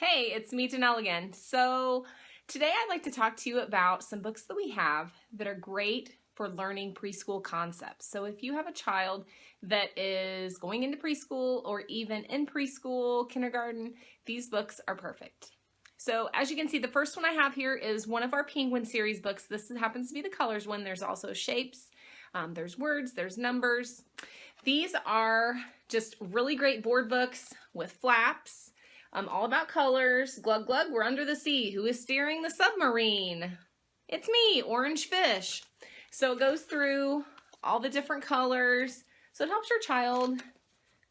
Hey, it's me, Janelle again. So today I'd like to talk to you about some books that we have that are great for learning preschool concepts. So if you have a child that is going into preschool or even in preschool, kindergarten, these books are perfect. So as you can see, the first one I have here is one of our Penguin series books. This happens to be the colors one. There's also shapes, there's words, there's numbers. These are just really great board books with flaps. All about colors. Glug glug, we're under the sea. Who is steering the submarine? It's me, Orange Fish. So it goes through all the different colors. So it helps your child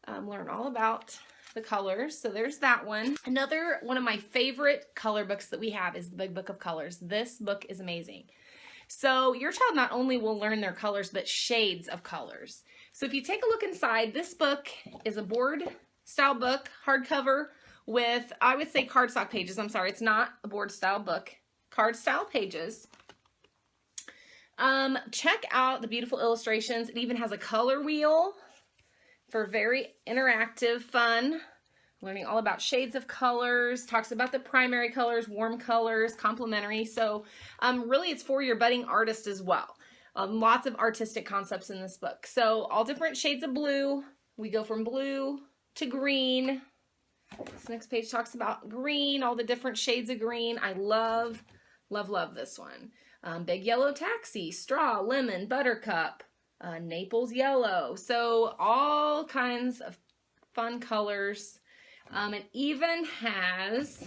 learn all about the colors. So there's that one. Another one of my favorite color books that we have is the Big Book of Colors. This book is amazing. So your child not only will learn their colors, but shades of colors. So if you take a look inside, this book is a board style book, hardcover, with, I would say, cardstock pages. I'm sorry, it's not a board style book. Card style pages. Check out the beautiful illustrations. It even has a color wheel for very interactive fun. Learning all about shades of colors. Talks about the primary colors, warm colors, complementary. So really it's for your budding artist as well. Lots of artistic concepts in this book. So all different shades of blue. We go from blue to green. This next page talks about green, all the different shades of green. I love, love, love this one. Big yellow taxi, straw, lemon, buttercup, Naples yellow. So all kinds of fun colors. It even has,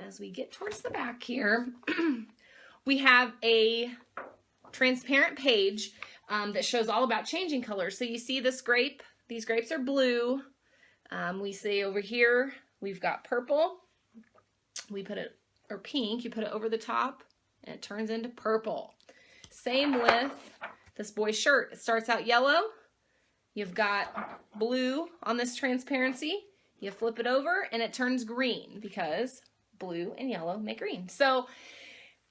as we get towards the back here, we have a transparent page that shows all about changing colors. So you see this grape, these grapes are blue. We see over here, we've got purple. We put it, or pink, you put it over the top and it turns into purple. Same with this boy's shirt. It starts out yellow. You've got blue on this transparency. You flip it over and it turns green because blue and yellow make green. So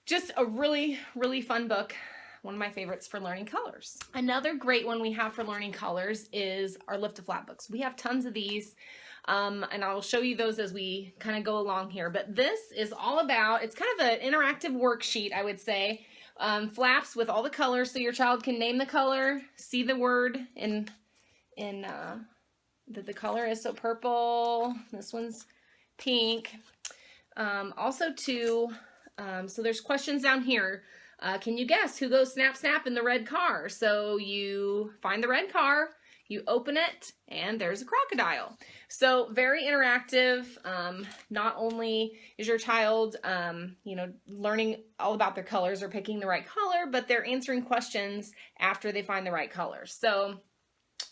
just a really, really fun book. One of my favorites for learning colors. Another great one we have for learning colors is our Lift to Flat books. We have tons of these, and I'll show you those as we kind of go along here. But this is all about, it's kind of an interactive worksheet, I would say. Flaps with all the colors so your child can name the color, see the word that the color is. So purple, this one's pink. Also too, so there's questions down here. Can you guess who goes snap, snap in the red car? So you find the red car, you open it, and there's a crocodile. So very interactive. Not only is your child, learning all about their colors or picking the right color, but they're answering questions after they find the right color. So,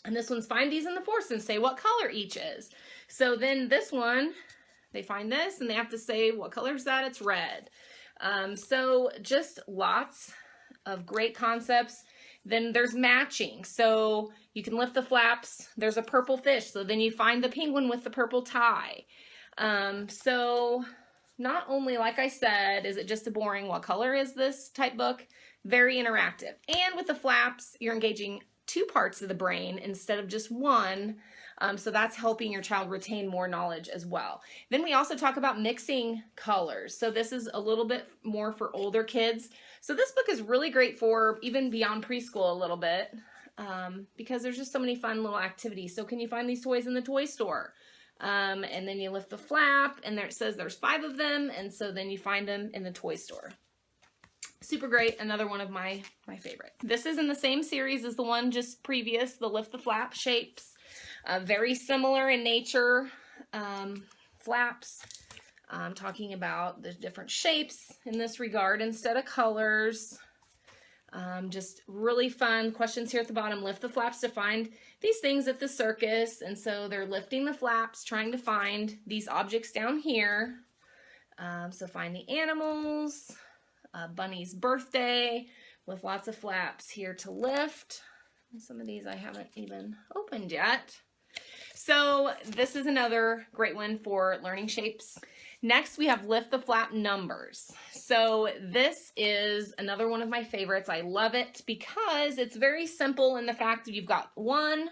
and this one's find these in the forest and say what color each is. So then this one, they find this and they have to say what color is that? It's red. So just lots of great concepts. Then there's matching. So you can lift the flaps. There's a purple fish. So then you find the penguin with the purple tie. So not only, like I said, is it just a boring what color is this type book, very interactive. And with the flaps, you're engaging two parts of the brain instead of just one. So that's helping your child retain more knowledge as well. Then we also talk about mixing colors. So this is a little bit more for older kids. So this book is really great for even beyond preschool a little bit because there's just so many fun little activities. So can you find these toys in the toy store? And then you lift the flap and there it says there's 5 of them. And so then you find them in the toy store. Super great. Another one of my favorites. This is in the same series as the one just previous, the Lift the Flap shapes. Very similar in nature, flaps, talking about the different shapes in this regard instead of colors. Just really fun questions here at the bottom. Lift the flaps to find these things at the circus. And so they're lifting the flaps, trying to find these objects down here. So find the animals, Bunny's birthday with lots of flaps here to lift. And some of these I haven't even opened yet. So this is another great one for learning shapes. Next, we have Lift the Flap numbers. So this is another one of my favorites. I love it because it's very simple in the fact that you've got one,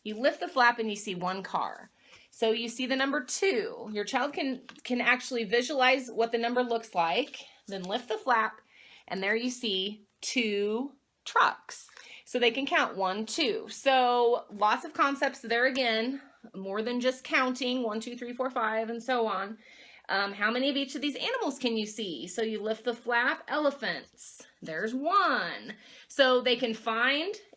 you lift the flap and you see one car. So you see the number 2. Your child can actually visualize what the number looks like, then lift the flap, and there you see 2 trucks. So they can count 1, 2. So lots of concepts there again, more than just counting 1, 2, 3, 4, 5, and so on. How many of each of these animals can you see? So you lift the flap, elephants. There's 1. So they can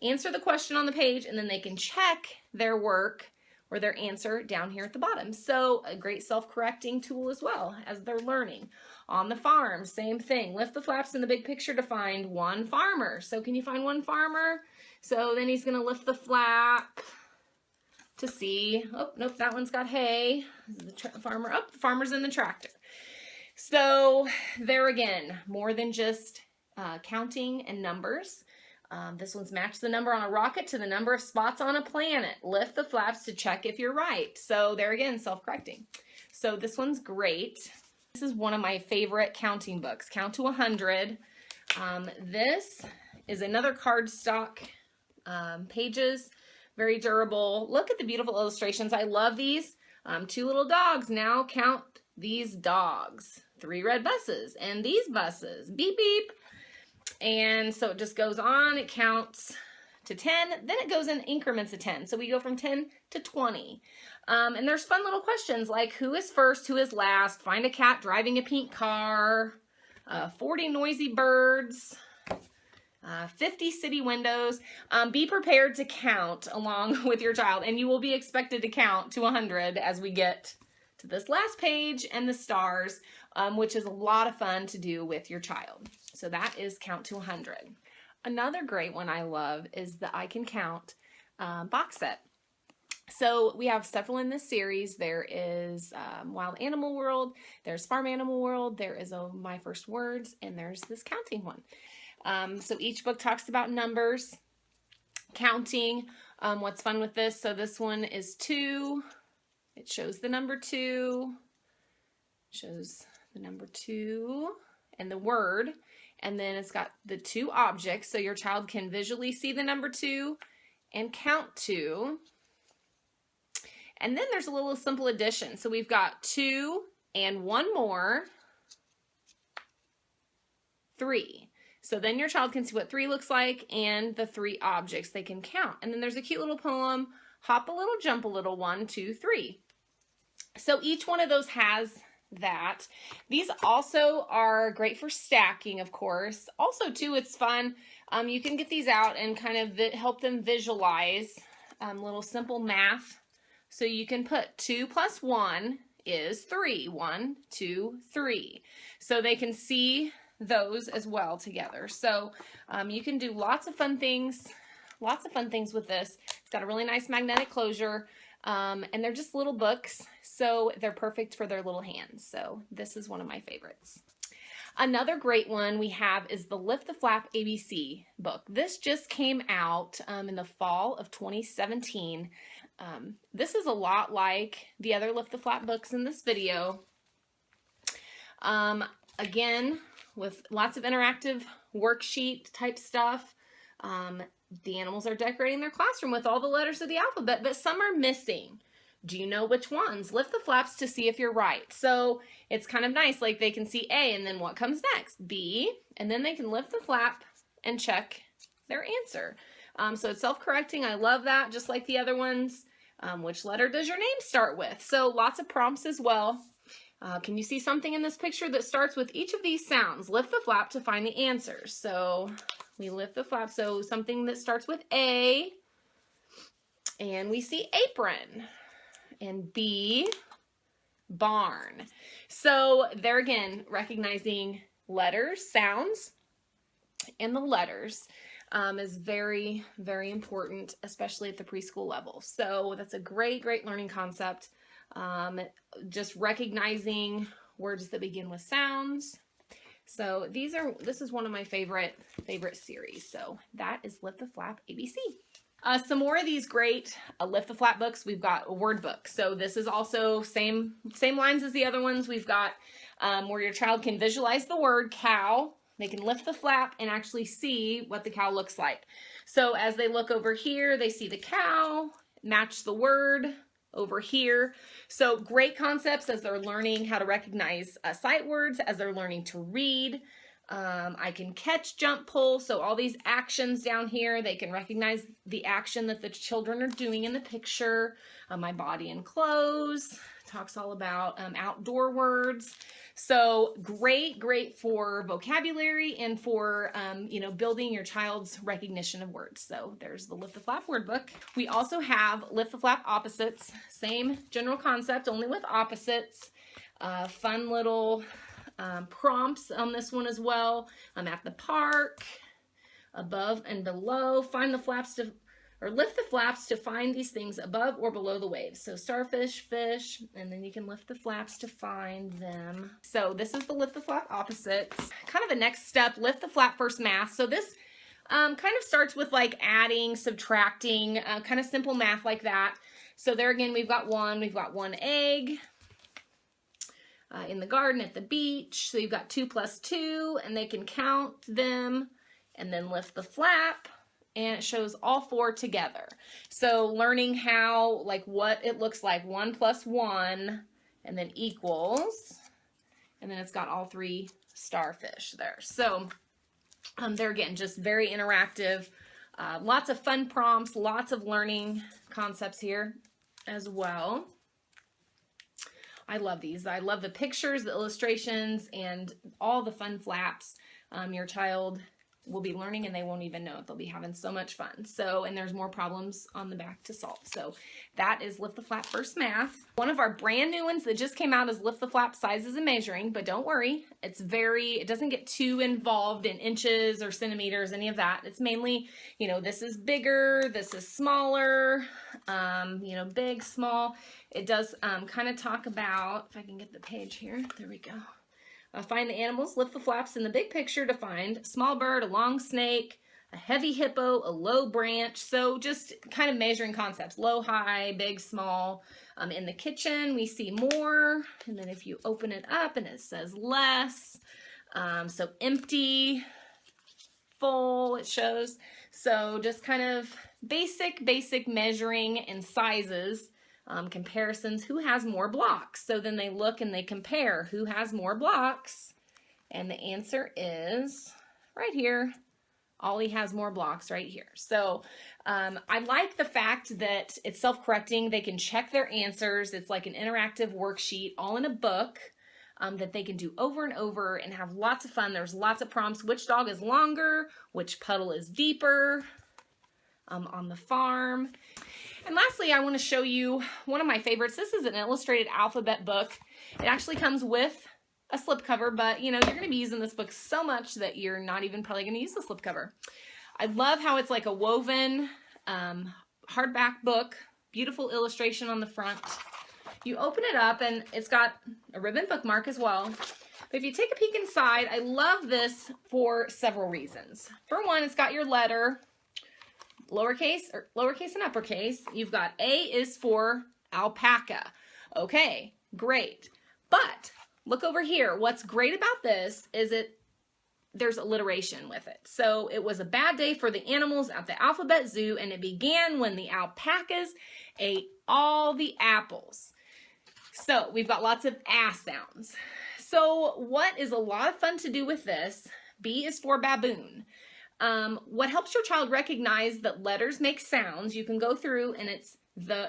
answer the question on the page, and then they can check their work or their answer down here at the bottom. So a great self-correcting tool as well as they're learning. On the farm, same thing. Lift the flaps in the big picture to find 1 farmer. So can you find 1 farmer? So then he's going to lift the flap to see, oh, nope, that one's got hay. The farmer, oh, the farmer's in the tractor. So there again, more than just counting and numbers. This one's match the number on a rocket to the number of spots on a planet. Lift the flaps to check if you're right. So there again, self-correcting. So this one's great. This is one of my favorite counting books, Count to 100. This is another cardstock pages, very durable. Look at the beautiful illustrations. I love these. 2 little dogs. Now count these dogs. 3 red buses and these buses. Beep, beep. And so it just goes on, it counts to 10, then it goes in increments of 10. So we go from 10 to 20. And there's fun little questions like who is first, who is last, find a cat driving a pink car, 40 noisy birds, 50 city windows. Be prepared to count along with your child, and you will be expected to count to 100 as we get to this last page and the stars, which is a lot of fun to do with your child. So that is Count to 100. Another great one I love is the I Can Count box set. So we have several in this series. There is Wild Animal World, there's Farm Animal World, there is My First Words, and there's this counting one. So each book talks about numbers, counting. What's fun with this? So this one is 2. It shows the number 2, shows the number 2 and the word, and then it's got the 2 objects, so your child can visually see the number 2 and count 2. And then there's a little simple addition. So we've got 2 and 1 more, 3. So then your child can see what 3 looks like and the 3 objects they can count. And then there's a cute little poem, hop a little, jump a little, 1, 2, 3. So each one of those has that. These also are great for stacking, of course. Also, too, it's fun. You can get these out and kind of help them visualize little simple math. So you can put 2 plus 1 is 3. 1, 2, 3. So they can see those as well together. So you can do lots of fun things with this. It's got a really nice magnetic closure. And they're just little books, so they're perfect for their little hands. So this is one of my favorites. Another great one we have is the Lift the Flap ABC book. This just came out in the fall of 2017. This is a lot like the other Lift the Flap books in this video. Again, with lots of interactive worksheet type stuff. The animals are decorating their classroom with all the letters of the alphabet, but some are missing. Do you know which ones? Lift the flaps to see if you're right. So it's kind of nice, like they can see A, and then what comes next? B, and then they can lift the flap and check their answer. So it's self-correcting. I love that, just like the other ones. Which letter does your name start with? So lots of prompts as well. Can you see something in this picture that starts with each of these sounds? Lift the flap to find the answers. So we lift the flap, so something that starts with A, and we see apron, and B, barn. So there again, recognizing letters, sounds, and the letters is very, very important, especially at the preschool level. So that's a great, great learning concept. Just recognizing words that begin with sounds. So this is one of my favorite series. So that is Lift the Flap ABC. Some more of these great Lift the Flap books. We've got a word book. So this is also same lines as the other ones. We've got where your child can visualize the word cow. They can lift the flap and actually see what the cow looks like. So as they look over here, they see the cow, match the word over here. So great concepts as they're learning how to recognize sight words, as they're learning to read. I can catch, jump, pull. So all these actions down here, they can recognize the action that the children are doing in the picture. My body and clothes talks all about outdoor words. So great for vocabulary and for, you know, building your child's recognition of words. So there's the Lift the Flap word book. We also have Lift the Flap opposites, same general concept, only with opposites. Fun little prompts on this one as well. I'm at the park, above and below. Find the flaps to, or lift the flaps to find these things above or below the waves. So starfish, fish, and then you can lift the flaps to find them. So this is the lift the flap opposites. Kind of the next step, lift the flap first math. So this kind of starts with like adding, subtracting, kind of simple math like that. So there again, we've got one egg. In the garden, at the beach. So you've got 2 plus 2, and they can count them and then lift the flap, and it shows all 4 together. So learning how, like what it looks like, 1 plus 1, and then equals, and then it's got all 3 starfish there. So they're again, just very interactive, lots of fun prompts, lots of learning concepts here as well. I love these. I love the pictures, the illustrations, and all the fun flaps. Your child will be learning and they won't even know it. They'll be having so much fun. So, and there's more problems on the back to solve. So that is Lift the Flap First Math. One of our brand new ones that just came out is Lift the Flap Sizes and Measuring, but don't worry. it doesn't get too involved in inches or centimeters, any of that. It's mainly, you know, this is bigger, this is smaller, you know, big, small. It does kind of talk about, if I can get the page here, there we go. Find the animals, lift the flaps in the big picture to find small bird, a long snake, a heavy hippo, a low branch. So just kind of measuring concepts, low, high, big, small. In the kitchen, we see more. And then if you open it up and it says less, so empty, full, it shows. So just kind of basic measuring and sizes. Comparisons, who has more blocks? So then they look and they compare who has more blocks, and the answer is right here. Ollie has more blocks right here. So I like the fact that it's self-correcting. They can check their answers. It's like an interactive worksheet all in a book that they can do over and over and have lots of fun. There's lots of prompts. Which dog is longer? Which puddle is deeper? On the farm. And lastly, I want to show you one of my favorites. This is an illustrated alphabet book. It actually comes with a slipcover, but you know, you're going to be using this book so much that you're not even probably going to use the slipcover. I love how it's like a woven hardback book, beautiful illustration on the front. You open it up and it's got a ribbon bookmark as well. But if you take a peek inside, I love this for several reasons. For one, it's got your letter, lowercase and uppercase. You've got A is for alpaca. Okay, great. But look over here. What's great about this is there's alliteration with it. So it was a bad day for the animals at the Alphabet Zoo, and it began when the alpacas ate all the apples. So we've got lots of sounds. So what is a lot of fun to do with this? B is for baboon. What helps your child recognize that letters make sounds, you can go through and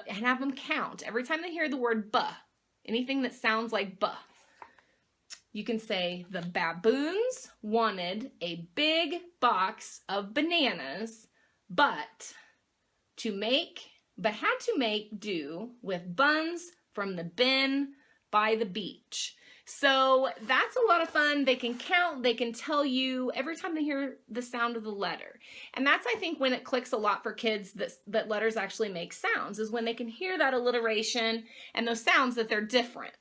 have them count. Every time they hear the word buh, anything that sounds like buh, you can say the baboons wanted a big box of bananas, but had to make do with buns from the bin by the beach. So that's a lot of fun. They can count, they can tell you every time they hear the sound of the letter. And that's, I think, when it clicks a lot for kids that letters actually make sounds, is when they can hear that alliteration and those sounds that they're different.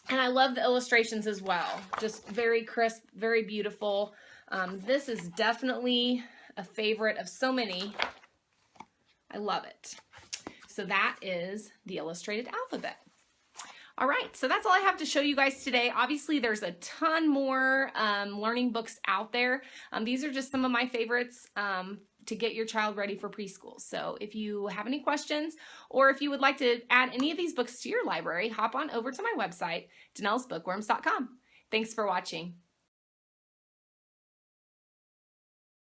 And I love the illustrations as well. Just very crisp, very beautiful. This is definitely a favorite of so many. I love it. So that is the illustrated alphabet. All right, so that's all I have to show you guys today. Obviously, there's a ton more learning books out there. These are just some of my favorites to get your child ready for preschool. So if you have any questions, or if you would like to add any of these books to your library, hop on over to my website, DanellesBookworms.com. Thanks for watching.